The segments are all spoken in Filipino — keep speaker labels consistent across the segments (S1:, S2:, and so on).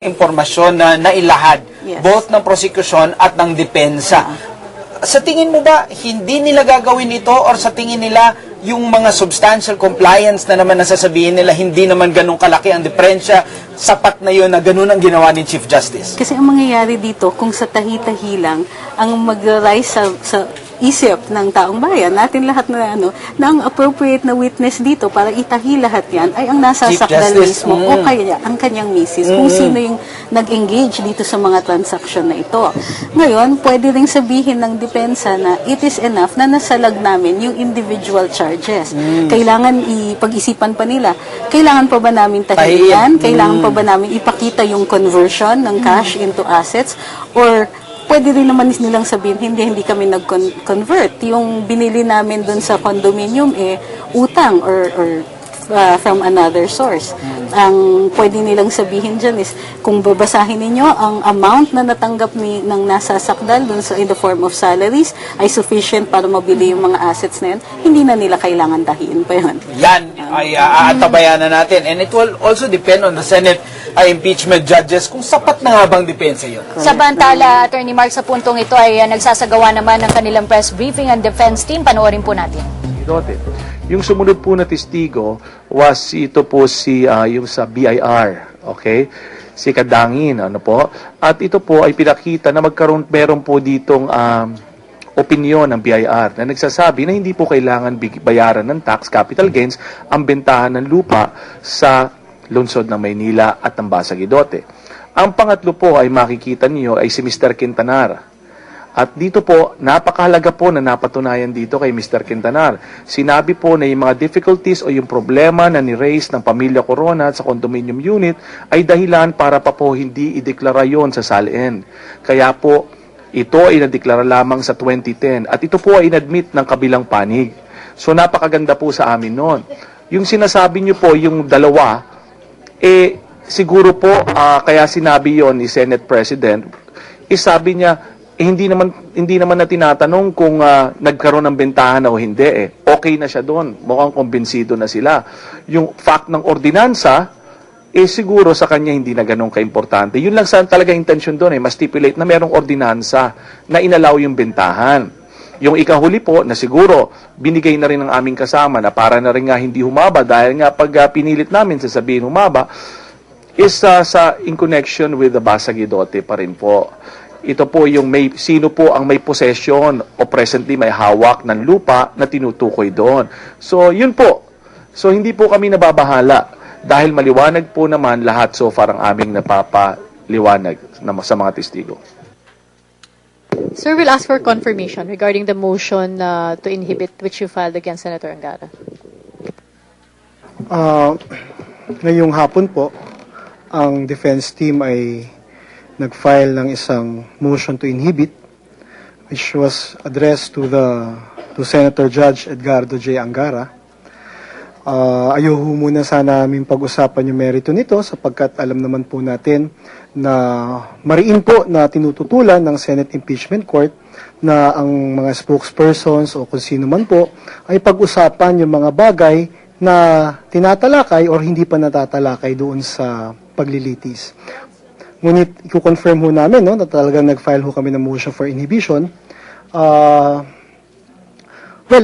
S1: impormasyon na nailahad,
S2: Yes.
S1: both ng prosecution at ng depensa. Sa tingin mo ba, hindi nila gagawin ito or sa tingin nila yung mga substantial compliance na naman nasasabihin nila hindi naman ganun kalaki ang diferensya, sapat na yun na ganun ang ginawa ni Chief Justice?
S2: Kasi ang mangyayari dito, kung sa tahi-tahi lang, ang mag-rise sa isip ng taong bayan, natin lahat na na ang appropriate na witness dito para itahi lahat yan ay ang nasasakdal mismo o kaya ang kanyang misis, kung sino yung nag-engage dito sa mga transaksyon na ito. Ngayon, pwede rin sabihin ng depensa na it is enough na nasalag namin yung individual charges. Kailangan ipag-isipan pa nila, kailangan pa ba namin tahiin yan? Kailangan pa ba namin ipakita yung conversion ng cash into assets? Or pwede rin naman nilang sabihin, hindi kami nag-convert. Yung binili namin dun sa condominium, utang or from another source. Ang pwede nilang sabihin dyan is, kung babasahin ninyo, ang amount na natanggap ng nasasakdal dun in the form of salaries ay sufficient para mabili yung mga assets na yun, hindi na nila kailangan tahiin pa yun.
S1: Yan ay aantabayan na natin. And it will also depend on the Senate impeachment judges kung sapat na nga bang depensa yun.
S3: Sa bantala, Attorney Mark, sa puntong ito ay nagsasagawa naman ng kanilang press briefing ang defense team. Panoorin po natin.
S4: Yung sumunod po na testigo was yung sa BIR, okay? Si Kadangin, ano po? At ito po ay pinakita na meron po ditong opinyon ng BIR na nagsasabi na hindi po kailangan bayaran ng tax capital gains ang bentahan ng lupa sa lungsod ng Maynila at ng Basagidote. Ang pangatlo po ay makikita niyo ay si Mr. Quintanar. At dito po, napakahalaga po na napatunayan dito kay Mr. Quintanar. Sinabi po na yung mga difficulties o yung problema na ni-raise ng pamilya Corona sa condominium unit ay dahilan para pa po hindi ideklara yon sa SALN. Kaya po, ito ay nadeklara lamang sa 2010 at ito po ay inadmit ng kabilang panig. So napakaganda po sa amin noon. Yung sinasabi niyo po, yung dalawa, siguro po, kaya sinabi yon ni Senate President, sabi niya, hindi naman na tinatanong kung nagkaroon ng bentahan o hindi. Okay na siya doon. Mukhang kumbinsido na sila. Yung fact ng ordinansa, siguro sa kanya hindi na ganun kaimportante. Yun lang saan talaga intention doon. Ma-stipulate na merong ordinansa na inalaw yung bentahan. Yung ikahuli po na siguro binigay na rin ng aming kasama na para na rin nga hindi humaba dahil nga pag pinilit namin sasabihin humaba is in connection with the Basagidote pa rin po. Ito po yung sino po ang may possession o presently may hawak ng lupa na tinutukoy doon. So, yun po. So, hindi po kami nababahala dahil maliwanag po naman lahat so far ang aming napapaliwanag sa mga testigo.
S5: Sir, we'll ask for confirmation regarding the motion to inhibit which you filed against Senator Angara.
S6: Ngayong hapon po, ang defense team ay nag-file ng isang motion to inhibit which was addressed to Senator Judge Edgardo J. Angara. Ayaw muna sana namin pag-usapan yung merito nito sapagkat alam naman po natin na mariin po na tinututulan ng Senate Impeachment Court na ang mga spokespersons o kung sino man po ay pag-usapan yung mga bagay na tinatalakay or hindi pa natatalakay doon sa paglilitis. Ngunit i-confirm ho namin na talagang nag-file ho kami ng motion for inhibition. Well,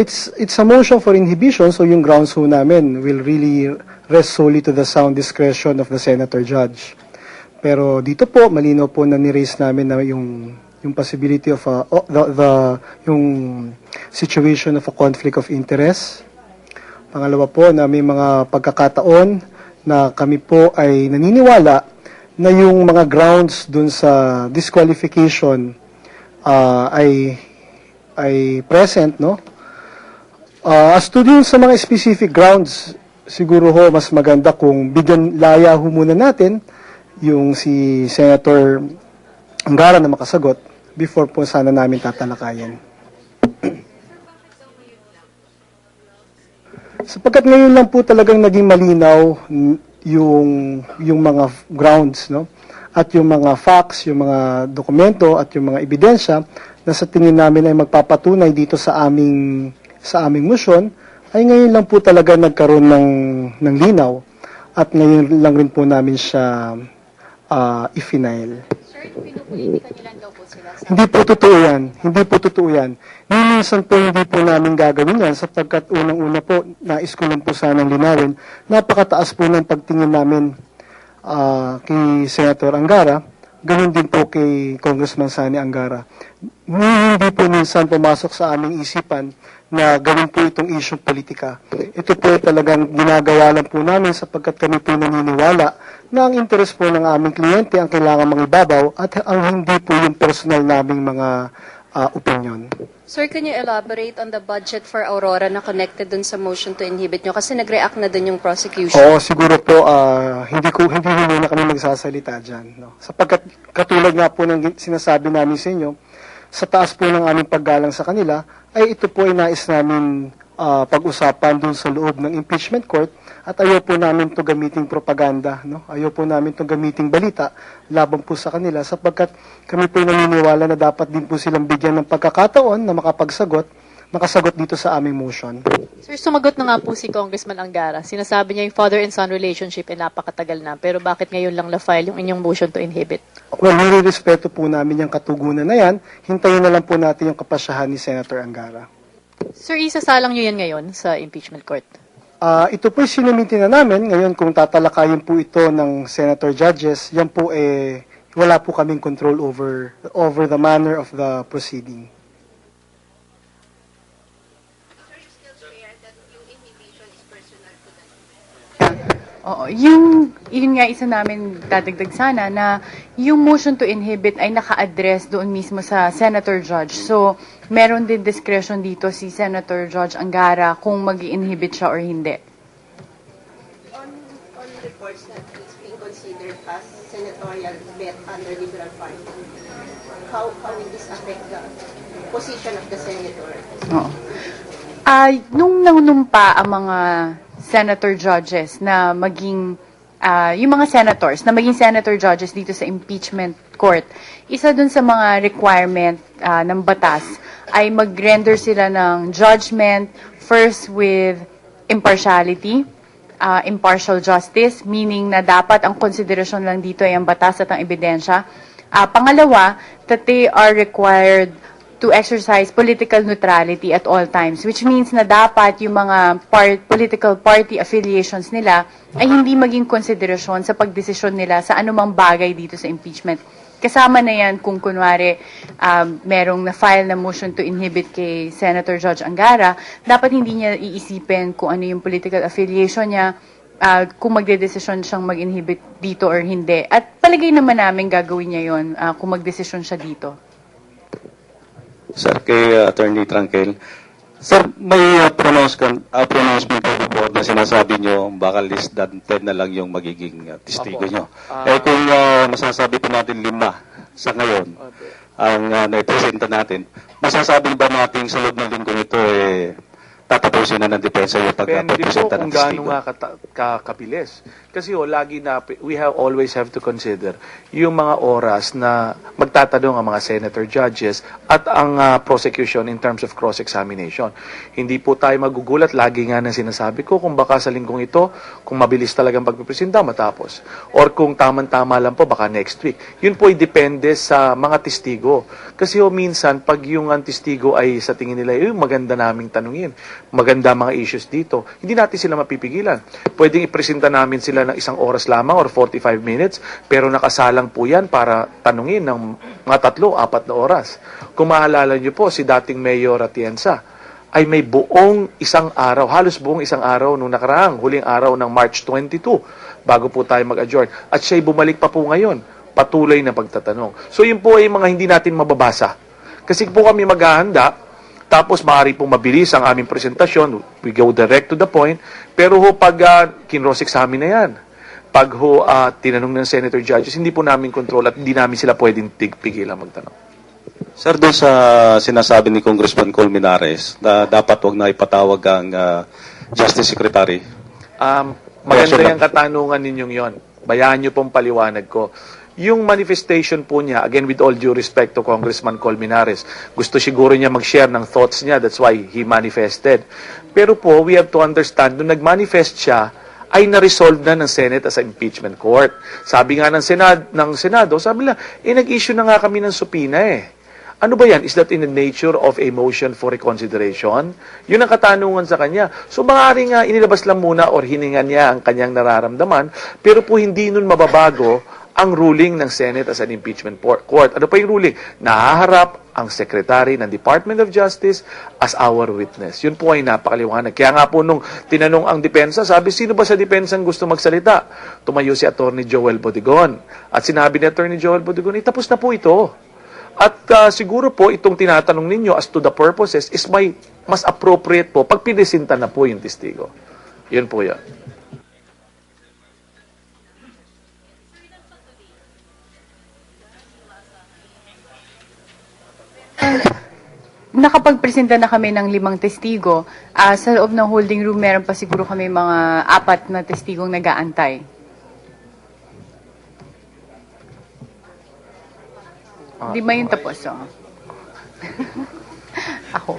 S6: it's a motion for inhibition, so yung grounds ho namin will really rest solely to the sound discretion of the Senator Judge. Pero dito po, malinaw po na ni-raise namin na yung possibility of yung situation of a conflict of interest. Pangalawa po na may mga pagkakataon na kami po ay naniniwala na yung mga grounds dun sa disqualification ay present, no? As to dun sa mga specific grounds, siguro ho mas maganda kung bigyan laya ho muna natin yung si Senator Angara na makasagot before po sana namin tatalakayin. Sapagkat ngayon lang po talagang naging malinaw yung mga grounds, no? At yung mga facts, yung mga dokumento at yung mga ebidensya na sa tingin namin ay magpapatunay dito sa aming motion ay ngayon lang po talaga nagkaroon ng linaw at ngayon lang rin po namin siya i-final.
S5: Sir, pinupolitika niyo lang daw po sila sa...
S6: Hindi po totoo yan. Hindi po totoo yan. Minsan po hindi po namin gagawin yan sapagkat unang-una po, nais ko lang po sanang linawin, napakataas po ng pagtingin namin kay Senator Angara, ganun din po kay Congressman Sani Angara. Hindi po minsan pumasok sa aming isipan na gawin po itong isyong politika. Ito po talagang ginagawa lang po namin sapagkat kami po naniniwala na ang interes po ng aming kliyente ang kailangan mangibabaw at ang hindi po yung personal naming mga opinion.
S7: Sir, can you elaborate on the budget for Aurora na connected dun sa motion to inhibit nyo? Kasi nag-react na dun yung prosecution.
S6: Oo, siguro po hindi muna kami magsasalita dyan. No? Sapagkat katulad nga po ng sinasabi namin sa inyo, sa taas po ng aming paggalang sa kanila, ay ito po ay nais namin pag-usapan dun sa loob ng impeachment court at ayaw po namin to gamiting propaganda, no? Ayaw po namin to gamiting balita laban po sa kanila sapagkat kami po ay naniniwala na dapat din po silang bigyan ng pagkakataon na makasagot dito sa aming motion.
S5: Sir, sumagot na nga po si Congressman Angara. Sinasabi niya yung father and son relationship ay napakatagal na. Pero bakit ngayon lang na-file yung inyong motion to inhibit?
S6: Well, nire-respeto po namin yung katugunan na yan. Hintayin na lang po natin yung kapasyahan ni Senator Angara.
S5: Sir, isasalang niyo yan ngayon sa impeachment court?
S6: Ito po sinumiti na namin. Ngayon, kung tatalakayin po ito ng Senator Judges, yan po wala po kaming control over the manner of the proceeding.
S2: Oo, yun nga isa namin dadagdag sana na yung motion to inhibit ay naka-address doon mismo sa Senator Judge. So, meron din discretion dito si Senator Judge Angara kung mag-inhibit siya or hindi.
S8: On reports that it's being considered as senatorial bet under Liberal Party, how will this affect the position of the senator?
S2: Oo. Nung nangunumpa ang mga senator judges na maging yung mga senators na maging senator judges dito sa impeachment court, isa dun sa mga requirement ng batas ay mag-render sila ng judgment first with impartiality, impartial justice, meaning na dapat ang konsiderasyon lang dito ay ang batas at ang ebidensya. Pangalawa, that they are required to exercise political neutrality at all times, which means na dapat yung mga political party affiliations nila ay hindi maging konsiderasyon sa pagdesisyon nila sa anumang bagay dito sa impeachment. Kasama na yan kung kunwari merong na-file na motion to inhibit kay Senator Judge Angara, dapat hindi niya iisipin kung ano yung political affiliation niya, kung magdedesisyon siyang mag-inhibit dito or hindi. At palagay naman namin gagawin niya yon kung magdesisyon siya dito.
S9: Sir, kay Attorney Tranquil. Sir, may pronouncement po po na sinasabi nyo baka less than 10 na lang yung magiging testigo nyo. Kung masasabi po natin 5 sa ngayon, ang naipresenta natin, masasabi ba natin sa loob ng linggong ito tatapusin na ng depensa yung
S4: Depende po
S9: pagpresenta
S4: kung
S9: ng
S4: gaano
S9: testigo?
S4: nga kabilis. Kasi lagi na, always have to consider yung mga oras na magtatanong ang mga senator judges at ang prosecution in terms of cross-examination. Hindi po tayo magugulat, lagi nga na sinasabi ko, kung baka sa linggong ito, kung mabilis talagang pagpipresenta, matapos. Or kung tamang-tama lang po, baka next week. Yun po ay depende sa mga testigo. Kasi minsan, pag yung testigo ay sa tingin nila, maganda naming tanungin, maganda mga issues dito, hindi natin sila mapipigilan. Pwedeng ipresenta namin sila ng 1 oras lamang or 45 minutes, pero nakasalang po yan para tanungin ng mga 3-4 na oras. Kung maalala nyo po, si dating Mayor Atienza ay may buong 1 araw, halos buong 1 araw nung nakaraang huling araw ng March 22, bago po tayo mag-adjourn. At siya'y bumalik pa po ngayon, patuloy na pagtatanong. So yun po ay mga hindi natin mababasa. Kasi po kami maghahanda, tapos maaari pong mabilis ang aming presentasyon, we go direct to the point, pero pag kinross-examine na yan, pag tinanong ng senator judges, hindi po namin control at hindi namin sila pwedeng pigilan magtanong.
S9: Sir, doon sa sinasabi ni Congressman Colmenares na dapat wag na ipatawag ang Justice Secretary.
S4: Maganda yung katanungan ninyong yon. Bayaan nyo pong paliwanag ko. Yung manifestation po niya, again with all due respect to Congressman Colmenares, gusto siguro niya mag-share ng thoughts niya, that's why he manifested. Pero po, we have to understand, nung nag-manifest siya, ay na-resolve na ng Senate as an impeachment court. Sabi nga ng Senado, sabi nila, nag-issue na nga kami ng subpoena Ano ba yan? Is that in the nature of a motion for reconsideration? Yun ang katanungan sa kanya. So maaaring nga inilabas lang muna or hininga niya ang kanyang nararamdaman, pero po hindi nun mababago ang ruling ng Senate as an impeachment court. Ano pa yung ruling? Nahaharap ang Secretary ng Department of Justice as our witness. Yun po ay napakaliwanag. Kaya nga po nung tinanong ang depensa, sabi, sino ba sa depensa gusto magsalita? Tumayo si Attorney Joel Bodigon. At sinabi ni Attorney Joel Bodigon, tapos na po ito. At siguro po itong tinatanong ninyo as to the purposes is mas appropriate po pag pinisinta na po yung testigo. Yun po yan.
S10: Nakapagpresenta na kami ng 5 testigo. Sa loob ng holding room, meron pa siguro kami mga 4 na testigong nag-aantay. Di ba yung tapos? Ako.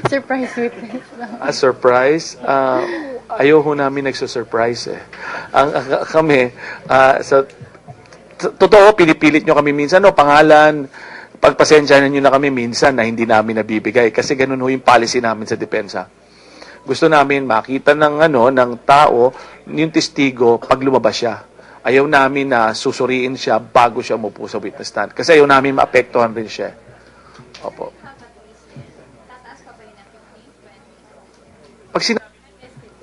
S10: Surprise witness.
S4: Surprise? Ayaw ho namin nagsusurprise kami, totoo, pinipilit nyo kami minsan, pangalan, pagpasensyahan nyo na kami minsan na hindi namin nabibigay. Kasi ganun ho yung policy namin sa depensa. Gusto namin makita ng tao, yung testigo, pag lumabas siya. Ayaw namin na susuriin siya bago siya umupo sa witness stand. Kasi ayaw namin maapektuhan rin siya. Opo.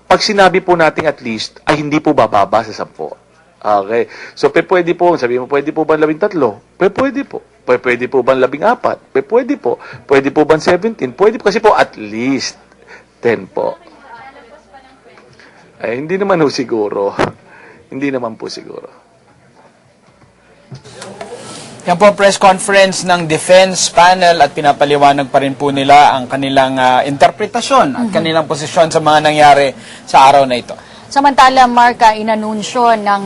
S4: Pag sinabi po natin at least, ay hindi po bababa sa 10. Okay. So, pwede po, sabi mo, pwede po ba 13? Pwede po. Pwede po ba 14? Pwede po. Pwede po ba 17? Pwede po. Kasi po, at least 10 po. Ay, hindi naman ho siguro. Hindi naman po siguro.
S1: Yan po ang press conference ng defense panel at pinapaliwanag pa rin po nila ang kanilang interpretasyon at kanilang posisyon sa mga nangyari sa araw na ito.
S3: Samantala, Marka, inanunsyo ng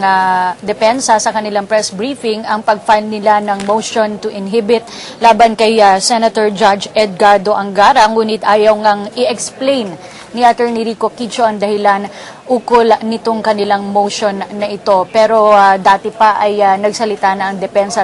S3: depensa sa kanilang press briefing ang pag-file nila ng motion to inhibit laban kay Senator Judge Edgardo Angara, ngunit ayaw ngang i-explain ni Attorney Rico Quicho ang dahilan ukol nitong kanilang motion na ito. Pero dati pa ay nagsalita na ang depensa